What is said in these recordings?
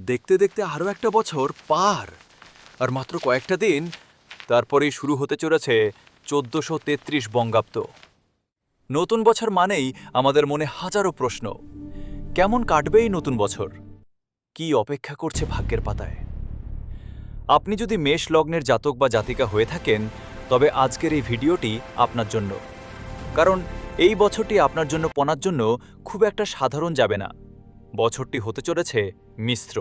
দেখতে দেখতে আরও একটা বছর পার, আর মাত্র কয়েকটা দিন তারপরেই শুরু হতে চলেছে ১৪৩৩ বঙ্গাব্দ। নতুন বছর মানেই আমাদের মনে হাজারো প্রশ্ন। কেমন কাটবে এই নতুন বছর? কি অপেক্ষা করছে ভাগ্যের পাতায়? আপনি যদি মেষ লগ্নের জাতক বা জাতিকা হয়ে থাকেন, তবে আজকের এই ভিডিওটি আপনার জন্য। কারণ এই বছরটি আপনার জন্য পনার জন্য খুব একটা সাধারণ যাবে না। বছরটি হতে চলেছে মিশ্র।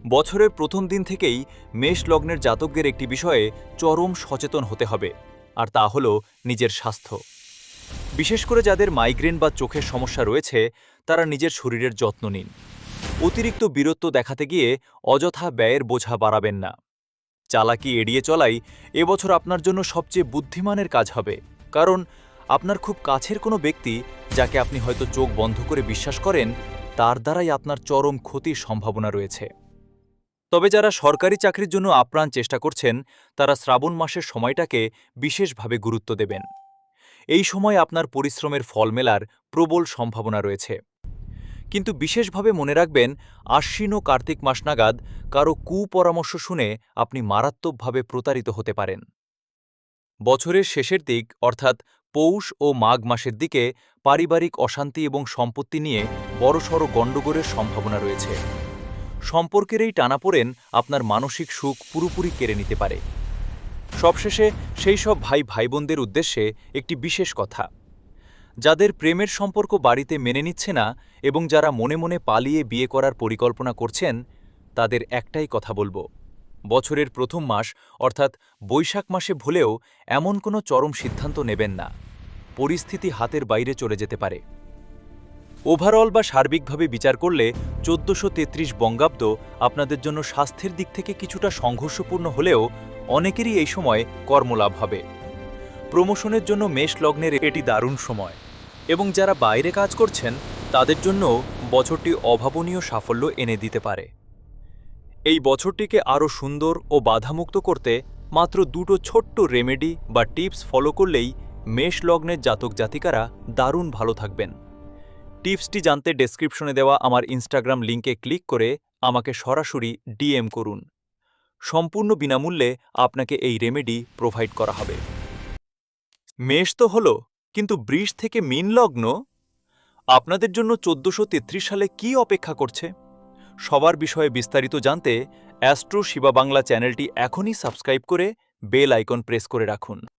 বছরের প্রথম দিন থেকেই মেষ লগ্নের জাতকদের একটি বিষয়ে চরম সচেতন হতে হবে, আর তা হল নিজের স্বাস্থ্য। বিশেষ করে যাদের মাইগ্রেন বা চোখের সমস্যা রয়েছে, তারা নিজের শরীরের যত্ন নিন। অতিরিক্ত বীরত্ব দেখাতে গিয়ে অযথা ব্যয়ের বোঝা বাড়াবেন না। চালাকি এড়িয়ে চলাই এবছর আপনার জন্য সবচেয়ে বুদ্ধিমানের কাজ হবে, কারণ আপনার খুব কাছের কোনো ব্যক্তি, যাকে আপনি হয়তো চোখ বন্ধ করে বিশ্বাস করেন, তার দ্বারাই আপনার চরম ক্ষতির সম্ভাবনা রয়েছে। তবে যারা সরকারি চাকরির জন্য আপ্রাণ চেষ্টা করছেন, তারা শ্রাবণ মাসের সময়টাকে বিশেষভাবে গুরুত্ব দেবেন। এই সময় আপনার পরিশ্রমের ফল মেলার প্রবল সম্ভাবনা রয়েছে। কিন্তু বিশেষভাবে মনে রাখবেন, আশ্বিন ও কার্তিক মাস নাগাদ কারো কুপরামর্শ শুনে আপনি মারাত্মকভাবে প্রতারিত হতে পারেন। বছরের শেষের দিক অর্থাৎ পৌষ ও মাঘ মাসের দিকে পারিবারিক অশান্তি এবং সম্পত্তি নিয়ে বড়সড় গণ্ডগোলের সম্ভাবনা রয়েছে। সম্পর্কের এই টানাপোড়েন আপনার মানসিক সুখ পুরোপুরি কেড়ে নিতে পারে। সবশেষে সেই সব ভাই বোনদের উদ্দেশ্যে একটি বিশেষ কথা। যাদের প্রেমের সম্পর্ক বাড়িতে মেনে নিচ্ছে না এবং যারা মনে মনে পালিয়ে বিয়ে করার পরিকল্পনা করছেন, তাদের একটাই কথা বলবো, বছরের প্রথম মাস অর্থাৎ বৈশাখ মাসে ভুলেও এমন কোনো চরম সিদ্ধান্ত নেবেন না। পরিস্থিতি হাতের বাইরে চলে যেতে পারে। ওভারঅল বা সার্বিকভাবে বিচার করলে ১৪৩৩ বঙ্গাব্দ আপনাদের জন্য স্বাস্থ্যের দিক থেকে কিছুটা সংঘর্ষপূর্ণ হলেও অনেকেরই এই সময় কর্মলাভ হবে। প্রমোশনের জন্য মেষ লগ্নের এটি দারুণ সময়, এবং যারা বাইরে কাজ করছেন তাদের জন্য বছরটি অভাবনীয় সাফল্য এনে দিতে পারে। এই বছরটিকে আরও সুন্দর ও বাধামুক্ত করতে মাত্র দুটো ছোট্ট রেমেডি বা টিপস ফলো করলেই মেষ লগ্নের জাতক জাতিকারা দারুণ ভালো থাকবেন। টিপসটি জানতে ডেসক্রিপশনে দেওয়া আমার ইনস্টাগ্রাম লিঙ্কে ক্লিক করে আমাকে সরাসরি ডিএম করুন। সম্পূর্ণ বিনামূল্যে আপনাকে এই রেমেডি প্রোভাইড করা হবে। মেষ তো হলো, কিন্তু বৃষ থেকে মীন লগ্ন আপনাদের জন্য ১৪৩৩ সালে কি অপেক্ষা করছে? সবার বিষয়ে বিস্তারিত জানতে অ্যাস্ট্রো শিবা বাংলা চ্যানেলটি এখনই সাবস্ক্রাইব করে বেল আইকন প্রেস করে রাখুন।